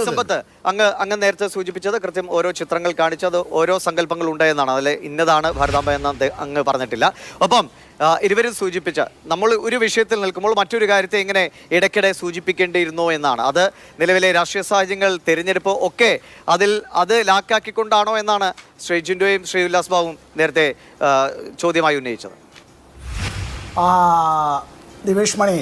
സമ്പത്ത് അങ്ങ് നേരത്തെ സൂചിപ്പിച്ചത് കൃത്യം ഓരോ ചിത്രങ്ങൾ കാണിച്ചത് ഓരോ സങ്കല്പങ്ങൾ ഉണ്ടായെന്നാണ്. അതിൽ ഇന്നതാണ് ഭാരതാംബ എന്ന് അങ്ങ് പറഞ്ഞിട്ടില്ല. ഒപ്പം ഇരുവരും സൂചിപ്പിച്ച നമ്മൾ ഒരു വിഷയത്തിൽ നിൽക്കുമ്പോൾ മറ്റൊരു കാര്യത്തെ ഇങ്ങനെ ഇടയ്ക്കിടെ സൂചിപ്പിക്കേണ്ടിയിരുന്നോ എന്നാണ്. അത് നിലവിലെ രാഷ്ട്രീയ സാഹചര്യങ്ങൾ, തിരഞ്ഞെടുപ്പ് ഒക്കെ അത് ലാക്കാക്കിക്കൊണ്ടാണോ എന്നാണ് ശ്രീ ജിൻഡോയും ശ്രീ ഉല്ലാസ് ബാബുവും നേരത്തെ ചോദ്യമായി ഉന്നയിച്ചത്. ദിവേഷ് മണി,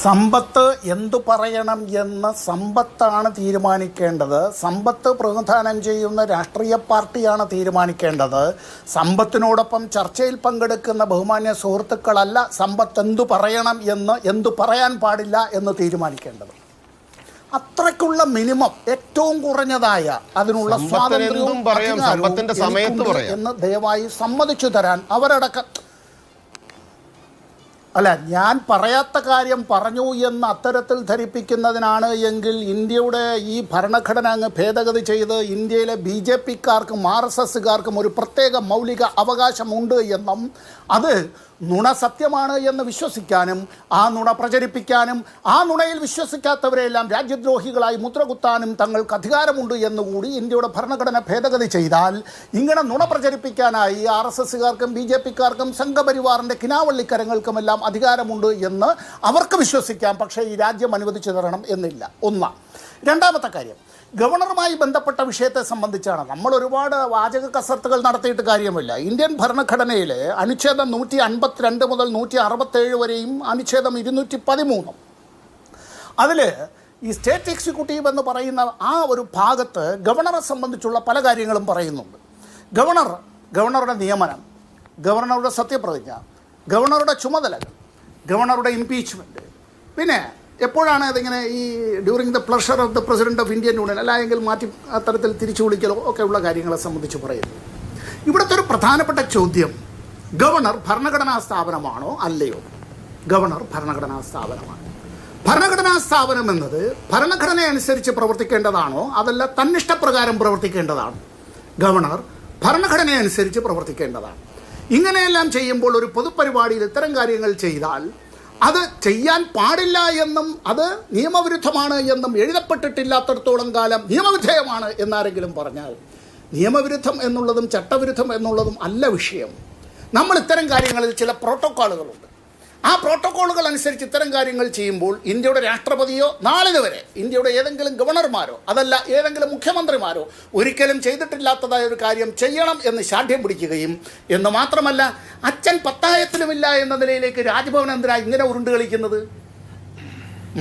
സമ്പത്ത് എന്തു പറയണം എന്ന് സമ്പത്താണ് തീരുമാനിക്കേണ്ടത്. സമ്പത്ത് പ്രതിനിധാനം ചെയ്യുന്ന രാഷ്ട്രീയ പാർട്ടിയാണ് തീരുമാനിക്കേണ്ടത്. സമ്പത്തിനോടൊപ്പം ചർച്ചയിൽ പങ്കെടുക്കുന്ന ബഹുമാന്യ സുഹൃത്തുക്കളല്ല സമ്പത്ത് എന്തു പറയണം എന്ന്, എന്തു പറയാൻ പാടില്ല എന്ന് തീരുമാനിക്കേണ്ടത്. അത്രയ്ക്കുള്ള മിനിമം, ഏറ്റവും കുറഞ്ഞതായ അതിനുള്ള സ്വാതന്ത്ര്യവും എന്ന് ദയവായി സമ്മതിച്ചു തരാൻ അവരടക്കം. അല്ല, ഞാൻ പറയാത്ത കാര്യം പറഞ്ഞു എന്ന് അത്തരത്തിൽ ധരിപ്പിക്കുന്നതിനാണ് എങ്കിൽ ഇന്ത്യയുടെ ഈ ഭരണഘടന അങ്ങ് ഭേദഗതി ചെയ്ത് ഇന്ത്യയിലെ BJPക്കാർക്കും RSSകാർക്കും ഒരു പ്രത്യേക മൗലിക അവകാശമുണ്ട് എന്നും അത് നുണ സത്യമാണ് എന്ന് വിശ്വസിക്കാനും ആ നുണ പ്രചരിപ്പിക്കാനും ആ നുണയിൽ വിശ്വസിക്കാത്തവരെല്ലാം രാജ്യദ്രോഹികളായി മുദ്രകുത്താനും തങ്ങൾക്ക് അധികാരമുണ്ട് എന്നുകൂടി ഇന്ത്യയുടെ ഭരണഘടന ഭേദഗതി ചെയ്താൽ ഇങ്ങനെ നുണ പ്രചരിപ്പിക്കാനായി RSSകാർക്കും BJPക്കാർക്കും സംഘപരിവാറിൻ്റെ കിനാവള്ളിക്കരങ്ങൾക്കുമെല്ലാം അധികാരമുണ്ട് എന്ന് അവർക്ക് വിശ്വസിക്കാം. പക്ഷേ ഈ രാജ്യം അനുവദിച്ചു തരണം എന്നില്ല. ഒന്നാണ്. രണ്ടാമത്തെ കാര്യം, ഗവർണറുമായി ബന്ധപ്പെട്ട വിഷയത്തെ സംബന്ധിച്ചാണ്. നമ്മൾ ഒരുപാട് വാചക കസർത്തുകൾ നടത്തിയിട്ട് കാര്യമില്ല. ഇന്ത്യൻ ഭരണഘടനയിലെ അനുച്ഛേദം 152 മുതൽ 167 വരെയും അനുച്ഛേദം 213 അതിൽ ഈ സ്റ്റേറ്റ് എക്സിക്യൂട്ടീവ് എന്ന് പറയുന്ന ആ ഒരു ഭാഗത്ത് ഗവർണറെ സംബന്ധിച്ചുള്ള പല കാര്യങ്ങളും പറയുന്നുണ്ട്. ഗവർണറുടെ നിയമനം, ഗവർണറുടെ സത്യപ്രതിജ്ഞ, ഗവർണറുടെ ചുമതലകൾ, ഗവർണറുടെ ഇംപീച്ച്മെൻറ്റ്, പിന്നെ എപ്പോഴാണ് അതിങ്ങനെ ഈ during the pleasure of the president of Indian union അല്ലെങ്കിൽ മാറ്റി അത്തരത്തിൽ തിരിച്ചു വിളിക്കലോ ഒക്കെയുള്ള കാര്യങ്ങളെ സംബന്ധിച്ച് പറയുന്നു. ഇവിടുത്തെ ഒരു പ്രധാനപ്പെട്ട ചോദ്യം, ഗവർണർ ഭരണഘടനാ സ്ഥാപനമാണോ അല്ലയോ? ഗവർണർ ഭരണഘടനാ സ്ഥാപനമാണ്. ഭരണഘടനാ സ്ഥാപനം എന്നത് ഭരണഘടന അനുസരിച്ച് പ്രവർത്തിക്കേണ്ടതാണോ അതല്ല തന്നിഷ്ടപ്രകാരം പ്രവർത്തിക്കേണ്ടതാണോ? ഗവർണർ ഭരണഘടന അനുസരിച്ച് പ്രവർത്തിക്കേണ്ടതാണ്. ഇങ്ങനെയെല്ലാം ചെയ്യുമ്പോൾ ഒരു പൊതുപരിപാടിയിൽ ഇത്തരം കാര്യങ്ങൾ ചെയ്താൽ അത് ചെയ്യാൻ പാടില്ല എന്നും അത് നിയമവിരുദ്ധമാണ് എന്നും എഴുതപ്പെട്ടിട്ടില്ലാത്തടത്തോളം കാലം നിയമവിധേയമാണ് എന്നാരെങ്കിലും പറഞ്ഞാൽ, നിയമവിരുദ്ധം എന്നുള്ളതും ചട്ടവിരുദ്ധം എന്നുള്ളതും അല്ല വിഷയം. നമ്മൾ ഇത്തരം കാര്യങ്ങളിൽ ചില പ്രോട്ടോക്കോളുകളുണ്ട്. ആ പ്രോട്ടോക്കോളുകൾ അനുസരിച്ച് ഇത്തരം കാര്യങ്ങൾ ചെയ്യുമ്പോൾ ഇന്ത്യയുടെ രാഷ്ട്രപതിയോ നാളിതുവരെ ഇന്ത്യയുടെ ഏതെങ്കിലും ഗവർണർമാരോ അതല്ല ഏതെങ്കിലും മുഖ്യമന്ത്രിമാരോ ഒരിക്കലും ചെയ്തിട്ടില്ലാത്തതായ ഒരു കാര്യം ചെയ്യണം എന്ന് ശാഠ്യം പിടിക്കുകയും എന്ന് മാത്രമല്ല അച്ഛൻ പത്തായത്തിലുമില്ല എന്ന നിലയിലേക്ക് രാജ്ഭവൻ എന്തിനാ ഇങ്ങനെ ഉരുണ്ട് കളിക്കുന്നത്?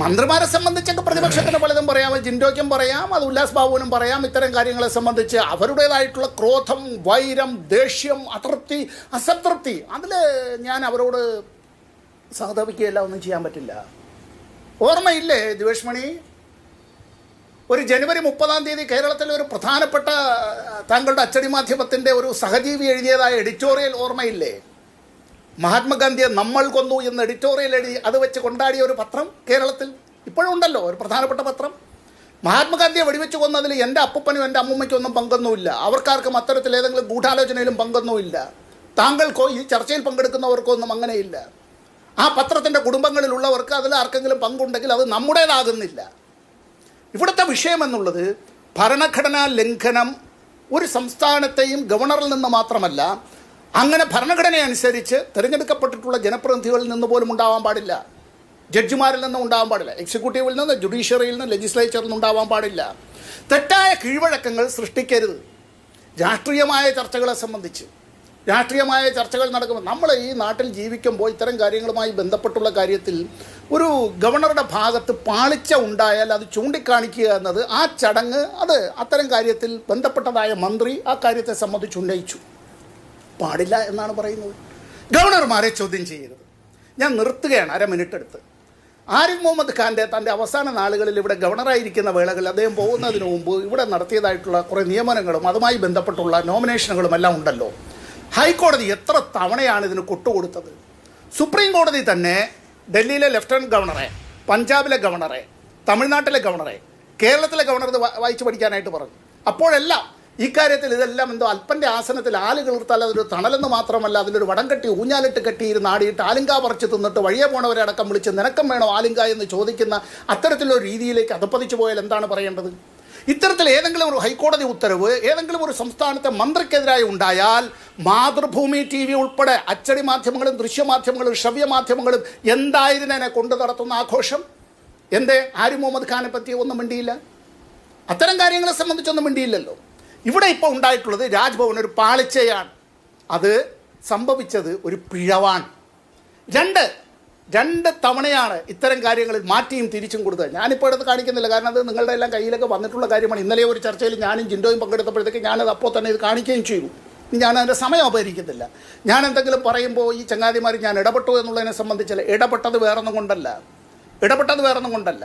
മന്ത്രിമാരെ സംബന്ധിച്ചൊക്കെ പ്രതിപക്ഷത്തിന് പലതും പറയാം, ജിൻഡോയ്ക്കും പറയാം, അത് ഉല്ലാസ് ബാബുവിനും പറയാം. ഇത്തരം കാര്യങ്ങളെ സംബന്ധിച്ച് അവരുടേതായിട്ടുള്ള ക്രോധം, വൈരം, ദേഷ്യം, അതൃപ്തി, അസംതൃപ്തി, അതിൽ ഞാൻ അവരോട് സഹതപിക്കുകയല്ല, ഒന്നും ചെയ്യാൻ പറ്റില്ല. ഓർമ്മയില്ലേ ദിവേഷ് മണി, ഒരു ജനുവരി 30 കേരളത്തിലെ ഒരു പ്രധാനപ്പെട്ട താങ്കളുടെ അച്ചടി മാധ്യമത്തിൻ്റെ ഒരു സഹജീവി എഴുതിയതായ എഡിറ്റോറിയൽ ഓർമ്മയില്ലേ? മഹാത്മാഗാന്ധിയെ നമ്മൾ കൊന്നു എന്ന് എഡിറ്റോറിയൽ എഴുതി അത് വെച്ച് കൊണ്ടാടിയ ഒരു പത്രം കേരളത്തിൽ ഇപ്പോഴും ഉണ്ടല്ലോ, ഒരു പ്രധാനപ്പെട്ട പത്രം. മഹാത്മാഗാന്ധിയെ വെടിവെച്ച് കൊന്നതിൽ എൻ്റെ അപ്പൂപ്പനും എൻ്റെ അമ്മൂമ്മയ്ക്കും ഒന്നും പങ്കൊന്നുമില്ല. അവർക്കാർക്കും അത്തരത്തിൽ ഏതെങ്കിലും ഗൂഢാലോചനയിലും പങ്കൊന്നുമില്ല. താങ്കൾക്കോ ഈ ചർച്ചയിൽ പങ്കെടുക്കുന്നവർക്കോ ഒന്നും അങ്ങനെയില്ല. ആ പത്രത്തിൻ്റെ കുടുംബങ്ങളിലുള്ളവർക്ക് അതിൽ ആർക്കെങ്കിലും പങ്കുണ്ടെങ്കിൽ അത് നമ്മുടേതാകുന്നില്ല. ഇവിടുത്തെ വിഷയം എന്നുള്ളത് ഭരണഘടനാ ലംഘനം ഒരു സംസ്ഥാനത്തെയും ഗവർണറിൽ നിന്ന് മാത്രമല്ല, അങ്ങനെ ഭരണഘടന അനുസരിച്ച് തിരഞ്ഞെടുക്കപ്പെട്ടിട്ടുള്ള ജനപ്രതിനിധികളിൽ നിന്ന് പോലും ഉണ്ടാവാൻ പാടില്ല, ജഡ്ജിമാരിൽ നിന്നും ഉണ്ടാവാൻ പാടില്ല, എക്സിക്യൂട്ടീവിൽ നിന്ന്, ജുഡീഷ്യറിയിൽ നിന്ന്, ലെജിസ്ലേച്ചറിൽ നിന്ന് ഉണ്ടാവാൻ പാടില്ല. തെറ്റായ കീഴ്വഴക്കങ്ങൾ സൃഷ്ടിക്കരുത്. രാഷ്ട്രീയമായ ചർച്ചകളെ സംബന്ധിച്ച് രാഷ്ട്രീയമായ ചർച്ചകൾ നടക്കുമ്പോൾ നമ്മൾ ഈ നാട്ടിൽ ജീവിക്കുമ്പോൾ ഇത്തരം കാര്യങ്ങളുമായി ബന്ധപ്പെട്ടുള്ള കാര്യത്തിൽ ഒരു ഗവർണറുടെ ഭാഗത്ത് പാളിച്ച ഉണ്ടായാൽ അത് ചൂണ്ടിക്കാണിക്കുക എന്നത് ആ ചടങ്ങ് അത് അത്തരം കാര്യത്തിൽ ബന്ധപ്പെട്ടതായ മന്ത്രി ആ കാര്യത്തെ സംബന്ധിച്ച് ഉന്നയിച്ചു. പാടില്ല എന്നാണ് പറയുന്നത്. ഗവർണർമാരെ ചോദ്യം ചെയ്യരുത്. ഞാൻ നിർത്തുകയാണ്, 1/2 മിനിറ്റ് എടുത്ത്. ആരിഫ് മുഹമ്മദ് ഖാൻ്റെ തൻ്റെ അവസാന നാളുകളിൽ ഇവിടെ ഗവർണറായിരിക്കുന്ന വേളകളിൽ അദ്ദേഹം പോകുന്നതിന് മുമ്പ് ഇവിടെ നടത്തിയതായിട്ടുള്ള കുറേ നിയമനങ്ങളും അതുമായി ബന്ധപ്പെട്ടുള്ള നോമിനേഷനുകളും എല്ലാം ഉണ്ടല്ലോ. ഹൈക്കോടതി എത്ര തവണയാണ് ഇതിന് കൊട്ടുകൊടുത്തത്? സുപ്രീം കോടതി തന്നെ ഡൽഹിയിലെ ലഫ്റ്റനൻറ്റ് ഗവർണറെ, പഞ്ചാബിലെ ഗവർണറെ, തമിഴ്നാട്ടിലെ ഗവർണറെ, കേരളത്തിലെ ഗവർണർ വായിച്ച് പഠിക്കാനായിട്ട് പറഞ്ഞു. അപ്പോഴെല്ലാം ഇക്കാര്യത്തിൽ ഇതെല്ലാം എന്തോ അല്പൻ്റെ ആസനത്തിൽ ആല് കിളിർത്താൽ അതൊരു തണലെന്ന് മാത്രമല്ല, അതിലൊരു വടം കെട്ടി ഊഞ്ഞാലിട്ട് കെട്ടിയിരുന്ന് ആടിയിട്ട് ആലിങ്ക പറിച്ച് തിന്നിട്ട് വഴിയെ പോണവരെ അടക്കം വിളിച്ച് നിനക്കം വേണോ ആലിങ്ക എന്ന് ചോദിക്കുന്ന അത്തരത്തിലൊരു രീതിയിലേക്ക് അധപ്പതിച്ചു പോയാൽ എന്താണ് പറയേണ്ടത്? ഇത്തരത്തിൽ ഏതെങ്കിലും ഒരു ഹൈക്കോടതി ഉത്തരവ് ഏതെങ്കിലും ഒരു സംസ്ഥാനത്തെ മന്ത്രിക്കെതിരായി ഉണ്ടായാൽ മാതൃഭൂമി TV ഉൾപ്പെടെ അച്ചടി മാധ്യമങ്ങളും ദൃശ്യമാധ്യമങ്ങളും ശ്രവ്യമാധ്യമങ്ങളും എന്തായിരുന്നതിനെ കൊണ്ടു നടത്തുന്ന ആഘോഷം? എന്തേ ആരിഫ് മുഹമ്മദ് ഖാനെ പറ്റി ഒന്നും മിണ്ടിയില്ല? അത്തരം കാര്യങ്ങളെ സംബന്ധിച്ചൊന്നും മിണ്ടിയില്ലല്ലോ. ഇവിടെ ഇപ്പോൾ ഉണ്ടായിട്ടുള്ളത് രാജ്ഭവൻ ഒരു പാളിച്ചയാണ്. അത് സംഭവിച്ചത് ഒരു പിഴവാണ്. രണ്ട് തവണയാണ് ഇത്തരം കാര്യങ്ങളിൽ മാറ്റിയും തിരിച്ചും കൊടുത്തത്. ഞാനിപ്പോൾ എടുത്ത് കാണിക്കുന്നില്ല, കാരണം അത് നിങ്ങളുടെ എല്ലാം കയ്യിലൊക്കെ വന്നിട്ടുള്ള കാര്യമാണ്. ഇന്നലെ ഒരു ചർച്ചയിൽ ഞാനും ജിൻഡോയും പങ്കെടുത്തപ്പോഴത്തേക്ക് ഞാനത് അപ്പോൾ തന്നെ ഇത് കാണിക്കുകയും ചെയ്തു. ഞാനതിൻ്റെ സമയം അപഹരിക്കുന്നില്ല. ഞാൻ എന്തെങ്കിലും പറയുമ്പോൾ ഈ ചങ്ങാതിമാർ ഞാൻ ഇടപെട്ടു എന്നുള്ളതിനെ സംബന്ധിച്ചല്ല. ഇടപെട്ടത് വേറൊന്നും കൊണ്ടല്ല.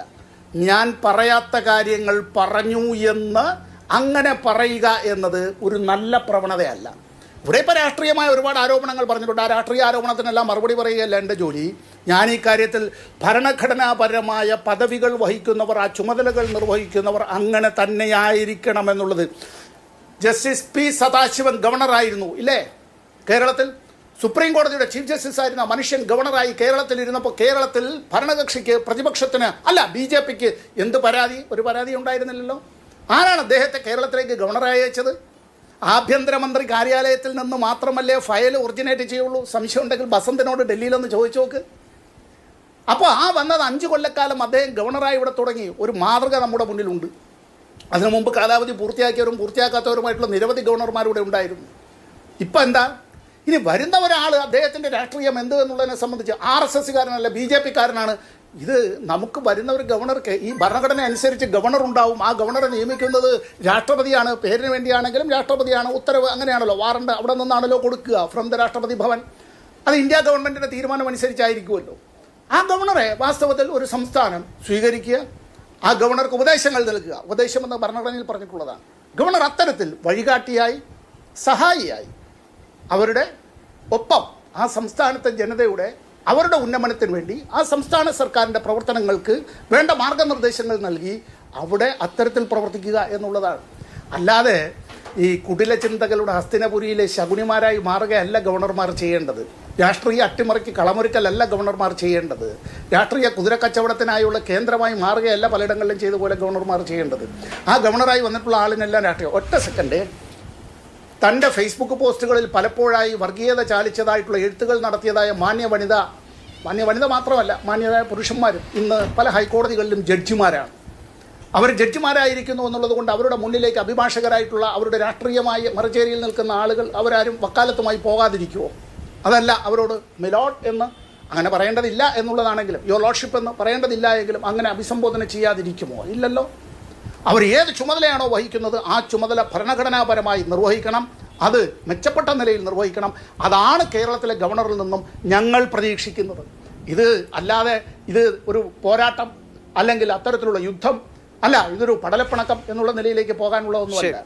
ഞാൻ പറയാത്ത കാര്യങ്ങൾ പറഞ്ഞു എന്ന് അങ്ങനെ പറയുക എന്നത് ഒരു നല്ല പ്രവണതയല്ല. ഇവിടെ ഇപ്പോൾ രാഷ്ട്രീയമായ ഒരുപാട് ആരോപണങ്ങൾ പറഞ്ഞിട്ടുണ്ട്. ആ രാഷ്ട്രീയ ആരോപണത്തിനെല്ലാം മറുപടി പറയുകയല്ല എൻ്റെ ജോലി. ഞാൻ ഈ കാര്യത്തിൽ ഭരണഘടനാപരമായ പദവികൾ വഹിക്കുന്നവർ, ആ ചുമതലകൾ നിർവഹിക്കുന്നവർ അങ്ങനെ തന്നെയായിരിക്കണമെന്നുള്ളത്. ജസ്റ്റിസ് പി സദാശിവൻ ഗവർണറായിരുന്നു ഇല്ലേ കേരളത്തിൽ? സുപ്രീം കോടതിയുടെ ചീഫ് ജസ്റ്റിസ് ആയിരുന്ന മനുഷ്യൻ ഗവർണറായി കേരളത്തിൽ ഇരുന്നപ്പോൾ കേരളത്തിൽ ഭരണകക്ഷിക്ക്, പ്രതിപക്ഷത്തിന് അല്ല BJPക്ക് എന്ത് പരാതി? ഒരു പരാതി ഉണ്ടായിരുന്നില്ലല്ലോ. ആരാണ് അദ്ദേഹത്തെ കേരളത്തിലേക്ക് ഗവർണറായി അയച്ചത്? ആഭ്യന്തരമന്ത്രി കാര്യാലയത്തിൽ നിന്ന് മാത്രമല്ലേ ഫയൽ ഒറിജിനേറ്റ് ചെയ്യുള്ളൂ? സംശയം ഉണ്ടെങ്കിൽ ബസന്തിനോട് ഡൽഹിയിലൊന്ന് ചോദിച്ചു നോക്ക്. അപ്പോൾ ആ വന്നത് 5 കൊല്ലക്കാലം അദ്ദേഹം ഗവർണറായി ഇവിടെ തുടങ്ങി. ഒരു മാതൃക നമ്മുടെ മുന്നിലുണ്ട്. അതിനു മുമ്പ് കാലാവധി പൂർത്തിയാക്കിയവരും പൂർത്തിയാക്കാത്തവരുമായിട്ടുള്ള നിരവധി ഗവർണർമാരിവിടെ ഉണ്ടായിരുന്നു. ഇപ്പം എന്താ? ഇനി വരുന്ന ഒരാൾ അദ്ദേഹത്തിൻ്റെ രാഷ്ട്രീയം എന്ത് എന്നുള്ളതിനെ സംബന്ധിച്ച് RSSകാരനല്ല, BJPക്കാരനാണ്. ഇത് നമുക്ക് വരുന്ന ഒരു ഗവർണർക്ക് ഈ ഭരണഘടന അനുസരിച്ച് ഗവർണർ ഉണ്ടാവും. ആ ഗവർണറെ നിയമിക്കുന്നത് രാഷ്ട്രപതിയാണ്. പേരിന് വേണ്ടിയാണെങ്കിലും രാഷ്ട്രപതിയാണ്. ഉത്തരവ് അങ്ങനെയാണല്ലോ, വാറണ്ട് അവിടെ നിന്നാണല്ലോ കൊടുക്കുക, ഫ്രം ദ രാഷ്ട്രപതി ഭവൻ. അത് ഇന്ത്യ ഗവൺമെൻറ്റിൻ്റെ തീരുമാനം അനുസരിച്ചായിരിക്കുമല്ലോ. ആ ഗവർണറെ വാസ്തവത്തിൽ ഒരു സംസ്ഥാനം സ്വീകരിക്കുക, ആ ഗവർണർക്ക് ഉപദേശങ്ങൾ നൽകുക. ഉപദേശമെന്ന് ഭരണഘടനയിൽ പറഞ്ഞിട്ടുള്ളതാണ്. ഗവർണർ അത്തരത്തിൽ വഴികാട്ടിയായി, സഹായിയായി, അവരുടെ ഒപ്പം ആ സംസ്ഥാനത്തെ ജനതയുടെ അവരുടെ ഉന്നമനത്തിന് വേണ്ടി ആ സംസ്ഥാന സർക്കാരിൻ്റെ പ്രവർത്തനങ്ങൾക്ക് വേണ്ട മാർഗനിർദ്ദേശങ്ങൾ നൽകി അവിടെ അത്തരത്തിൽ പ്രവർത്തിക്കുക എന്നുള്ളതാണ്. അല്ലാതെ ഈ കുടില ചിന്തകളുടെ ഹസ്തിനപുരിയിലെ ശകുനിമാരായി മാറുകയല്ല ഗവർണർമാർ ചെയ്യേണ്ടത്. രാഷ്ട്രീയ അട്ടിമറിക്ക് കളമൊരുക്കലല്ല ഗവർണർമാർ ചെയ്യേണ്ടത്. രാഷ്ട്രീയ കുതിരക്കച്ചവടത്തിനായുള്ള കേന്ദ്രമായി മാറുകയല്ല പലയിടങ്ങളിലും ചെയ്ത പോലെ ഗവർണർമാർ ചെയ്യേണ്ടത്. ആ ഗവർണറായി വന്നിട്ടുള്ള ആളിനെല്ലാം രാഷ്ട്രീയം. ഒറ്റ സെക്കൻഡ്, തൻ്റെ ഫേസ്ബുക്ക് പോസ്റ്റുകളിൽ പലപ്പോഴായി വർഗീയത ചാലിച്ചതായിട്ടുള്ള എഴുത്തുകൾ നടത്തിയതായ മാന്യ വനിത മാത്രമല്ല, മാന്യരായ പുരുഷന്മാരും ഇന്ന് പല ഹൈക്കോടതികളിലും ജഡ്ജിമാരാണ്. അവർ ജഡ്ജിമാരായിരിക്കുന്നു എന്നുള്ളത് കൊണ്ട് അവരുടെ മുന്നിലേക്ക് അഭിഭാഷകരായിട്ടുള്ള അവരുടെ രാഷ്ട്രീയമായ മറുചേരിയിൽ നിൽക്കുന്ന ആളുകൾ അവരാരും വക്കാലത്തുമായി പോകാതിരിക്കുമോ? അതല്ല, അവരോട് മിലോഡ് എന്ന് അങ്ങനെ പറയേണ്ടതില്ല എന്നുള്ളതാണെങ്കിലും, യുവർ ലോർഡ്ഷിപ്പ് എന്ന് പറയേണ്ടതില്ല എങ്കിലും അങ്ങനെ അഭിസംബോധന ചെയ്യാതിരിക്കുമോ? ഇല്ലല്ലോ. അവർ ഏത് ചുമതലയാണോ വഹിക്കുന്നത് ആ ചുമതല ഭരണഘടനാപരമായി നിർവഹിക്കണം. അത് മെച്ചപ്പെട്ട നിലയിൽ നിർവഹിക്കണം. അതാണ് കേരളത്തിലെ ഗവർണറിൽ നിന്നും ഞങ്ങൾ പ്രതീക്ഷിക്കുന്നത്. ഇത് അല്ലാതെ ഇത് ഒരു പോരാട്ടം അല്ലെങ്കിൽ അത്തരത്തിലുള്ള യുദ്ധം അല്ല, ഇതൊരു പടലപ്പിണക്കം എന്നുള്ള നിലയിലേക്ക് പോകാനുള്ളതൊന്നുമല്ല.